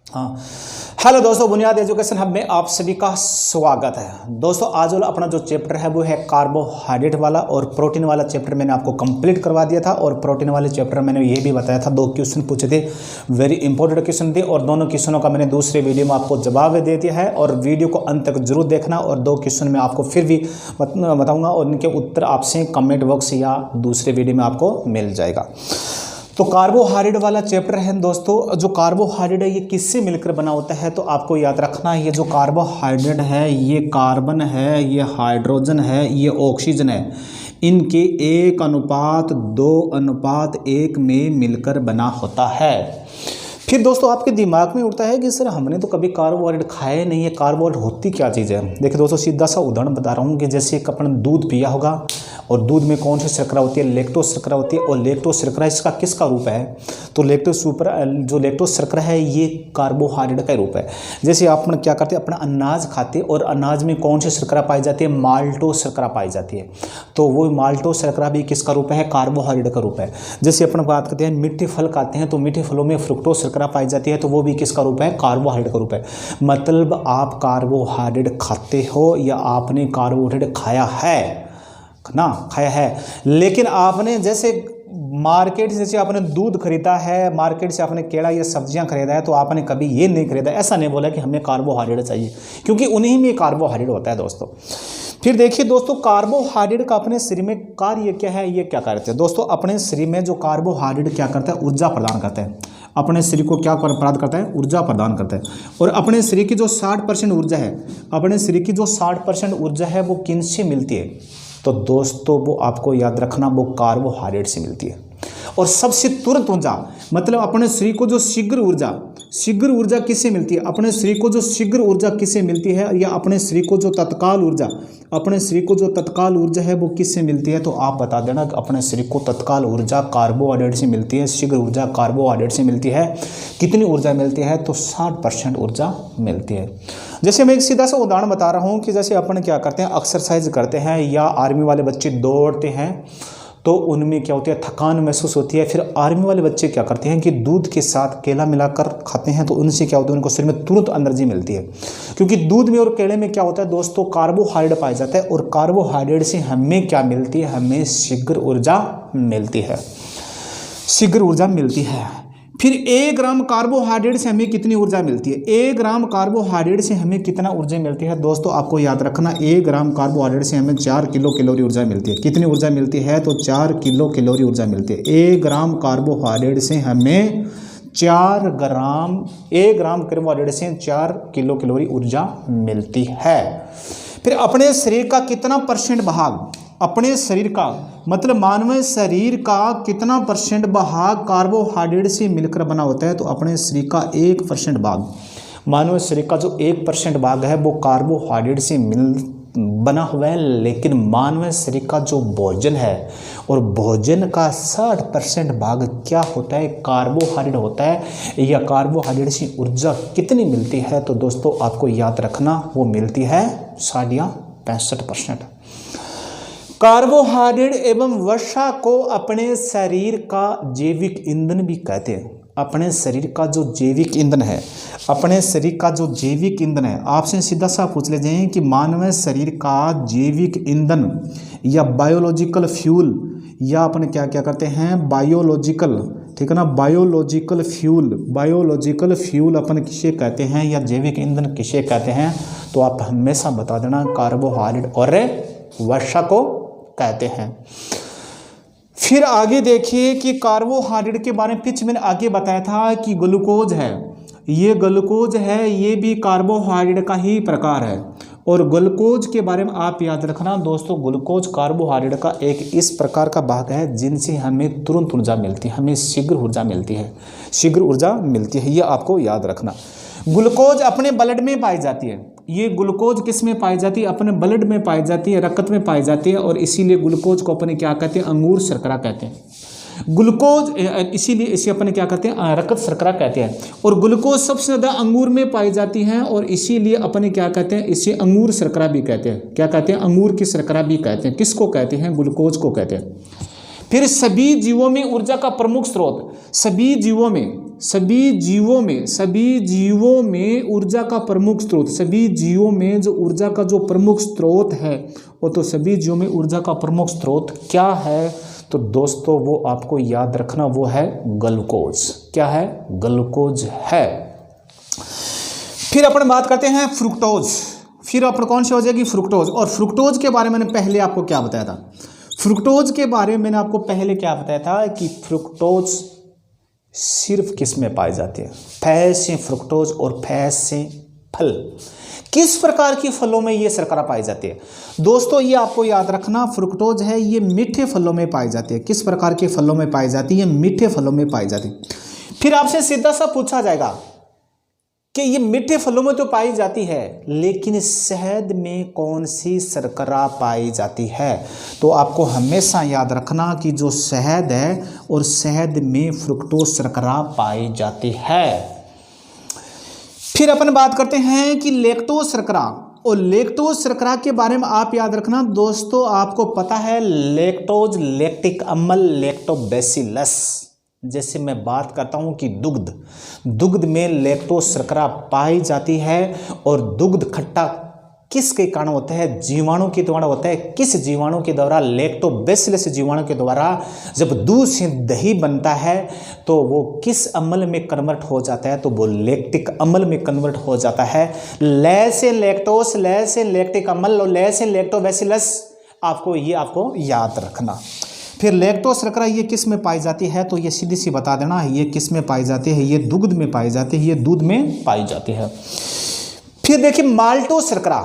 हाँ, हेलो दोस्तों, बुनियाद एजुकेशन हब में आप सभी का स्वागत है। दोस्तों आज वाला अपना जो चैप्टर है वो है कार्बोहाइड्रेट वाला, और प्रोटीन वाला चैप्टर मैंने आपको कंप्लीट करवा दिया था। और प्रोटीन वाले चैप्टर मैंने ये भी बताया था, 2 क्वेश्चन पूछे थे, वेरी इंपॉर्टेंट क्वेश्चन थे, और दोनों क्वेश्चनों का मैंने दूसरे वीडियो में आपको जवाब दे दिया है। और वीडियो को अंत तक जरूर देखना, और 2 क्वेश्चन में आपको फिर भी बताऊँगा, और इनके उत्तर आपसे कमेंट बॉक्स या दूसरे वीडियो में आपको मिल जाएगा। तो कार्बोहाइड्रेट वाला चैप्टर है दोस्तों। जो कार्बोहाइड्रेट है ये किससे मिलकर बना होता है, तो आपको याद रखना है, ये जो कार्बोहाइड्रेट है ये कार्बन है, ये हाइड्रोजन है, ये ऑक्सीजन है, इनके 1:2:1 में मिलकर बना होता है। फिर दोस्तों आपके दिमाग में उठता है कि सर हमने तो कभी कार्बोहाइड्रेट खाए नहीं है, कार्बोहाइड्रेट होती क्या चीज़ है। देखिए दोस्तों, सीधा सा उदाहरण बता रहा हूँ कि जैसे एक अपन दूध पिया होगा, और दूध में कौन सी शर्करा होती है, लैक्टोज शर्करा होती है। और लैक्टोज शर्करा इसका किसका रूप है, तो लैक्टोज शर्करा है ये कार्बोहाइड्रेट का रूप है। जैसे आप क्या करते हैं, अपना अनाज खाते हैं, और अनाज में कौन सी शर्करा पाई जाती है, माल्टोज शर्करा पाई जाती है। तो वो माल्टोज शर्करा भी किसका रूप है, कार्बोहाइड्रेट का रूप है। जैसे अपन बात करते हैं मीठे फल खाते हैं, तो मीठे फलों में फ्रुक्टोज शर्करा पाई जाती है, तो वो भी किसका रूप है, कार्बोहाइड्रेट का रूप है। मतलब आप कार्बोहाइड्रेट खाते हो या आपने कार्बोहाइड्रेट खाया है ना, खाया है। लेकिन आपने जैसे मार्केट से, जैसे आपने दूध खरीदा है, मार्केट से आपने केला या सब्जियां खरीदा है, तो आपने कभी ये नहीं खरीदा, ऐसा नहीं बोला कि हमें कार्बोहाइड्रेट चाहिए, क्योंकि उन्हीं में कार्बोहाइड्रेट होता है दोस्तों। फिर देखिए दोस्तों, कार्बोहाइड्रेट का अपने शरीर में कार्य क्या है, ये क्या करते हैं दोस्तों। अपने शरीर में जो कार्बोहाइड्रेट क्या करता है, ऊर्जा प्रदान करता है। अपने शरीर को क्या प्रदान करता है, ऊर्जा प्रदान करता है। और अपने शरीर की जो 60% ऊर्जा है, अपने शरीर की जो 60% ऊर्जा है वो किन से मिलती है, तो दोस्तों वो आपको याद रखना, वो कार्बोहाइड्रेट से मिलती है। और सबसे तुरंत ऊर्जा, मतलब अपने शरीर को जो शीघ्र ऊर्जा किससे मिलती है, अपने शरीर को जो शीघ्र ऊर्जा किससे मिलती है, या अपने शरीर को जो तत्काल ऊर्जा है वो किससे मिलती है, तो आप बता देना कि अपने शरीर को तत्काल ऊर्जा कार्बोहाइड्रेट से मिलती है, शीघ्र ऊर्जा कार्बोहाइड्रेट से मिलती है। कितनी ऊर्जा मिलती है, तो 60% ऊर्जा मिलती है। जैसे मैं एक सीधा सा उदाहरण बता रहा हूँ कि जैसे अपन क्या करते हैं, एक्सरसाइज करते हैं, या आर्मी वाले बच्चे दौड़ते हैं, तो उनमें क्या होती है, थकान महसूस होती है। फिर आर्मी वाले बच्चे क्या करते हैं कि दूध के साथ केला मिलाकर खाते हैं, तो उनसे क्या होता है, उनको शरीर में तुरंत एनर्जी मिलती है, क्योंकि दूध में और केले में क्या होता है दोस्तों, कार्बोहाइड्रेट पाया जाता है। और कार्बोहाइड्रेट से हमें क्या मिलती है, हमें शीघ्र ऊर्जा मिलती है। फिर 1 ग्राम कार्बोहाइड्रेट से हमें कितनी ऊर्जा मिलती है, 1 ग्राम कार्बोहाइड्रेट से हमें कितना ऊर्जा मिलती है दोस्तों, आपको याद रखना, 1 ग्राम कार्बोहाइड्रेट से हमें 4 किलो कैलोरी ऊर्जा मिलती है। कितनी ऊर्जा मिलती है, तो 4 किलो कैलोरी ऊर्जा मिलती है। 1 ग्राम कार्बोहाइड्रेट से हमें 1 ग्राम कार्बोहाइड्रेट से 4 किलो कैलोरी ऊर्जा मिलती है। फिर अपने शरीर का कितना % भाग, अपने शरीर का मतलब मानव शरीर का कितना % भाग कार्बोहाइड्रेट से मिलकर बना होता है, तो अपने शरीर का 1% भाग, मानव शरीर का जो 1% भाग है वो कार्बोहाइड्रेट से बना हुआ है। लेकिन मानव शरीर का जो भोजन है, और भोजन का 60% भाग क्या होता है, कार्बोहाइड्रेट होता है। या कार्बोहाइड्रेट से ऊर्जा कितनी मिलती है, तो दोस्तों आपको याद रखना, वो मिलती है 65%। कार्बोहाइड्रेट एवं वसा को अपने शरीर का जैविक ईंधन भी कहते हैं। अपने शरीर का जो जैविक ईंधन है, आपसे सीधा सा पूछ ले जाए कि मानव शरीर का जैविक ईंधन या बायोलॉजिकल फ्यूल, या अपन क्या करते हैं, बायोलॉजिकल, ठीक है ना, बायोलॉजिकल फ्यूल अपन किसे कहते हैं, या जैविक ईंधन किसे कहते हैं, तो आप हमेशा बता देना, कार्बोहाइड्रेट और वसा को कहते हैं। फिर आगे देखिए कि कार्बोहाइड्रेट के बारे में पिछ मैंने आगे बताया था कि ग्लूकोज है, ये भी कार्बोहाइड्रेट का ही प्रकार है। और ग्लूकोज के बारे में आप याद रखना दोस्तों, ग्लूकोज कार्बोहाइड्रेट का एक इस प्रकार का भाग है जिनसे हमें तुरंत ऊर्जा मिलती है, हमें शीघ्र ऊर्जा मिलती है, ये आपको याद रखना। ग्लूकोज अपने ब्लड में पाई जाती है, ये ग्लूकोज किस में पाई जाती है, अपने ब्लड में पाई जाती है, रक्त में पाई जाती है। और इसीलिए ग्लूकोज को अपने क्या कहते हैं, अंगूर शर्करा कहते हैं। ग्लूकोज इसीलिए इसे अपन क्या कहते हैं, रक्त शर्करा कहते हैं। और ग्लूकोज सबसे ज़्यादा अंगूर में पाई जाती है, और इसीलिए अपने क्या कहते हैं, इसे अंगूर शर्करा भी कहते हैं। क्या कहते हैं, अंगूर की शर्करा भी कहते हैं। किसको कहते हैं, ग्लूकोज को कहते हैं। फिर सभी जीवों में ऊर्जा का प्रमुख स्रोत, सभी जीवों में सभी जीवों में ऊर्जा का प्रमुख स्रोत, सभी जीवों में जो ऊर्जा का जो प्रमुख स्रोत है वो तो सभी जीवों में ऊर्जा का प्रमुख स्रोत क्या है? तो दोस्तों वो आपको याद रखना, वो है ग्लूकोज। क्या है? ग्लूकोज है। फिर अपन बात करते हैं फ्रुक्टोज। फिर अपन कौन सी हो जाएगी? फ्रुक्टोज। और फ्रुक्टोज के बारे में मैंने पहले आपको क्या बताया था? फ्रुक्टोज के बारे में मैंने आपको पहले क्या बताया था कि फ्रुक्टोज सिर्फ किस में पाई जाती है? फैज से फ्रुक्टोज और फैज से फल। किस प्रकार की फलों में ये शर्करा पाई जाती है? दोस्तों ये आपको याद रखना, फ्रुक्टोज है ये मीठे फलों में पाई जाती है। किस प्रकार के फलों में पाई जाती है? मीठे फलों में पाई जाती है। फिर आपसे सीधा सा पूछा जाएगा कि ये मीठे फलों में तो पाई जाती है, लेकिन शहद में कौन सी शर्करा पाई जाती है? तो आपको हमेशा याद रखना कि जो शहद है और शहद में फ्रुक्टोज शर्करा पाई जाती है। फिर अपन बात करते हैं कि लैक्टोज शर्करा। और लैक्टोज शर्करा के बारे में आप याद रखना दोस्तों, आपको पता है लैक्टोज, लैक्टिक अम्ल, लैक्टोबैसिलस। जैसे मैं बात करता हूं कि दुग्ध में लैक्टोज शर्करा पाई जाती है। और दुग्ध खट्टा किसके कारण होता है? जीवाणु के द्वारा होता है। किस जीवाणु के द्वारा? लैक्टोबैसिलस जीवाणु के द्वारा। जब दूध से दही बनता है तो वो किस अम्ल में कन्वर्ट हो जाता है? तो वो लैक्टिक अम्ल में कन्वर्ट हो जाता है। लै से लैक्टोस, लै से लैक्टिक अम्ल और लै से लैक्टोबैसिलस। आपको याद रखना। फिर लैक्टोज शर्करा ये किस में पाई जाती है? तो ये सीधी सी बता देना, ये किस में पाई जाती है? ये दुग्ध में पाई जाती है, ये दूध में पाई जाती है। फिर देखिए माल्टोज शर्करा।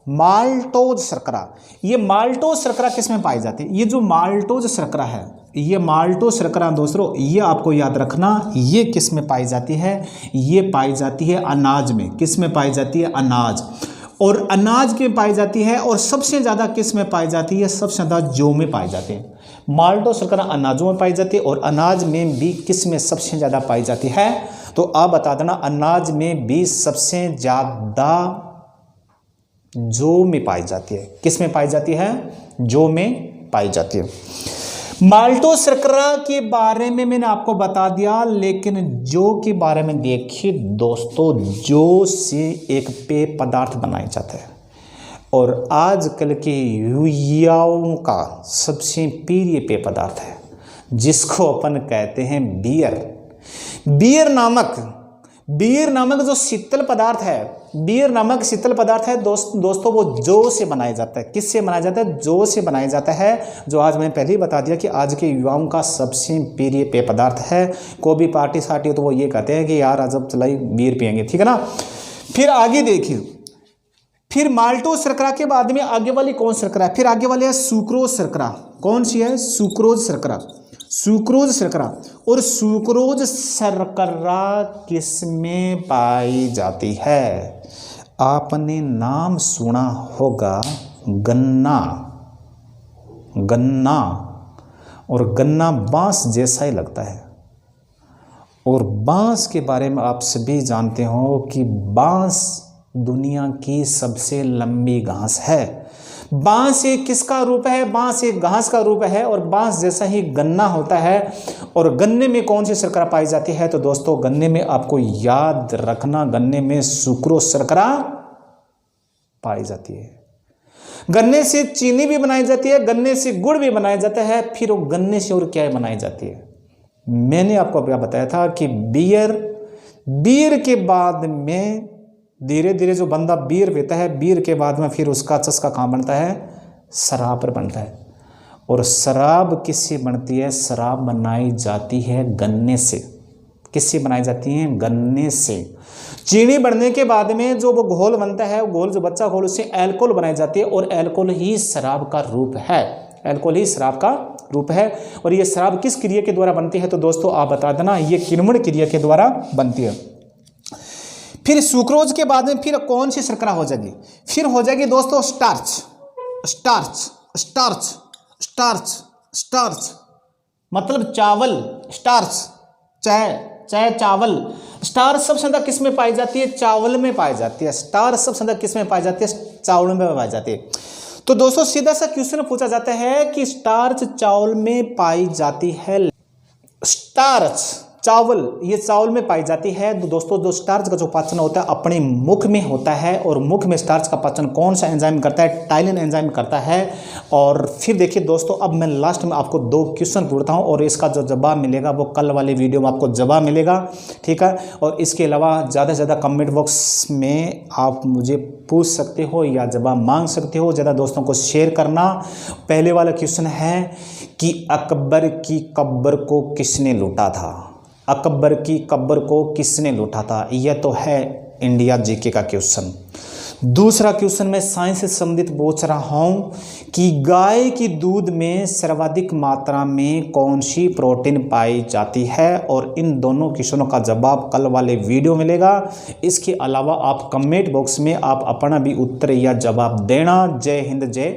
माल्टोज शर्करा, ये माल्टोज शर्करा किस में पाई जाती है? ये जो माल्टोज शर्करा है, ये माल्टोज शर्करा दोस्तों ये आपको याद रखना, ये किस में पाई जाती है? ये पाई जाती है अनाज में। किस में पाई जाती है? अनाज। और अनाज में पाई जाती है। और सबसे ज़्यादा किस में पाई जाती है? सबसे ज़्यादा जौ में पाई जाती है। माल्टोज शर्करा अनाजों में पाई जाती है। और अनाज में भी किस में सबसे ज़्यादा पाई जाती है? तो आप बता देना, अनाज में भी सबसे ज़्यादा जौ में पाई जाती है। किस में पाई जाती है? जौ में पाई जाती है। माल्टोज शर्करा के बारे में मैंने आपको बता दिया, लेकिन जौ के बारे में देखिए दोस्तों, जौ से एक पेय पदार्थ बनाया जाता है। और आजकल के युवाओं का सबसे प्रिय पेय पदार्थ है, जिसको अपन कहते हैं बियर। बियर नामक जो शीतल पदार्थ है, बियर नामक शीतल पदार्थ है दोस्तों, वो जौ से बनाया जाता है। किससे बनाया जाता है? जौ से बनाया जाता है। जो आज मैंने पहले ही बता दिया कि आज के युवाओं का सबसे प्रिय पेय पदार्थ है। कोई भी पार्टी सार्टी हो तो वो ये कहते हैं कि यार आज अब चलाई बियर पियेंगे, ठीक है ना। फिर आगे देखिए, फिर माल्टोज शर्करा के बाद में आगे वाली कौन शर्करा है? फिर आगे वाली है सुक्रोज शर्करा। कौन सी है? सुक्रोज शर्करा। सुक्रोज शर्करा। और सुक्रोज शर्करा किस में पाई जाती है? आपने नाम सुना होगा गन्ना। और गन्ना बांस जैसा ही लगता है। और बांस के बारे में आप सभी जानते हो कि बांस दुनिया की सबसे लंबी घास है। बांस एक किसका रूप है? बांस एक घास का रूप है। और बांस जैसा ही गन्ना होता है। और गन्ने में कौन सी शर्करा पाई जाती है? तो दोस्तों गन्ने में आपको याद रखना, गन्ने में सुक्रोज शर्करा पाई जाती है। गन्ने से चीनी भी बनाई जाती है, गन्ने से गुड़ भी बनाया जाता है। फिर वो गन्ने से और क्या बनाई जाती है? मैंने आपको क्या बताया था कि बियर के बाद में धीरे धीरे जो बंदा बियर पीता है, बियर के बाद में फिर उसका चस्का कहाँ बनता है? शराब पर बनता है। और शराब किससे बनती है? शराब बनाई जाती है गन्ने से। किससे बनाई जाती है? गन्ने से। चीनी बढ़ने के बाद में जो वो घोल बनता है, वो घोल जो बच्चा घोल, उससे अल्कोहल बनाई जाती है। और अल्कोहल ही शराब का रूप है। अल्कोहल ही शराब का रूप है। और ये शराब किस क्रिया के द्वारा बनती है? तो दोस्तों आप बता देना, ये किण्वन क्रिया के द्वारा बनती है। फिर सुक्रोज के बाद में फिर कौन सी शर्करा हो जाएगी? फिर हो जाएगी दोस्तों स्टार्च मतलब चावल। चाय चावल। स्टार्च सबसे ज्यादा किस में पाई जाती है? चावल में पाई जाती है। स्टार्च सबसे ज्यादा किस में पाई जाती है? चावल में पाई जाती है। तो दोस्तों सीधा सा क्वेश्चन पूछा जाता है कि स्टार्च चावल में पाई जाती है। स्टार्च चावल, ये चावल में पाई जाती है। तो दोस्तों जो स्टार्च का जो पाचन होता है अपने मुख में होता है, और मुख में स्टार्च का पाचन कौन सा एंजाइम करता है? टाइलिन एंजाइम करता है। और फिर देखिए दोस्तों, अब मैं लास्ट में आपको 2 क्वेश्चन पूछता हूँ और इसका जो जवाब मिलेगा वो कल वाले वीडियो में आपको जवाब मिलेगा, ठीक है। और इसके अलावा ज़्यादा से ज़्यादा कमेंट बॉक्स में आप मुझे पूछ सकते हो या जवाब मांग सकते हो, ज़्यादा दोस्तों को शेयर करना। पहले वाला क्वेश्चन है कि अकबर की कब्र को किसने लूटा था? अकबर की कब्र को किसने लूटा था? यह तो है इंडिया जीके का क्वेश्चन। दूसरा क्वेश्चन मैं साइंस से संबंधित पूछ रहा हूँ कि गाय की दूध में सर्वाधिक मात्रा में कौन सी प्रोटीन पाई जाती है? और इन दोनों क्वेश्चनों का जवाब कल वाले वीडियो मिलेगा। इसके अलावा आप कमेंट बॉक्स में आप अपना भी उत्तर या जवाब देना। जय हिंद, जय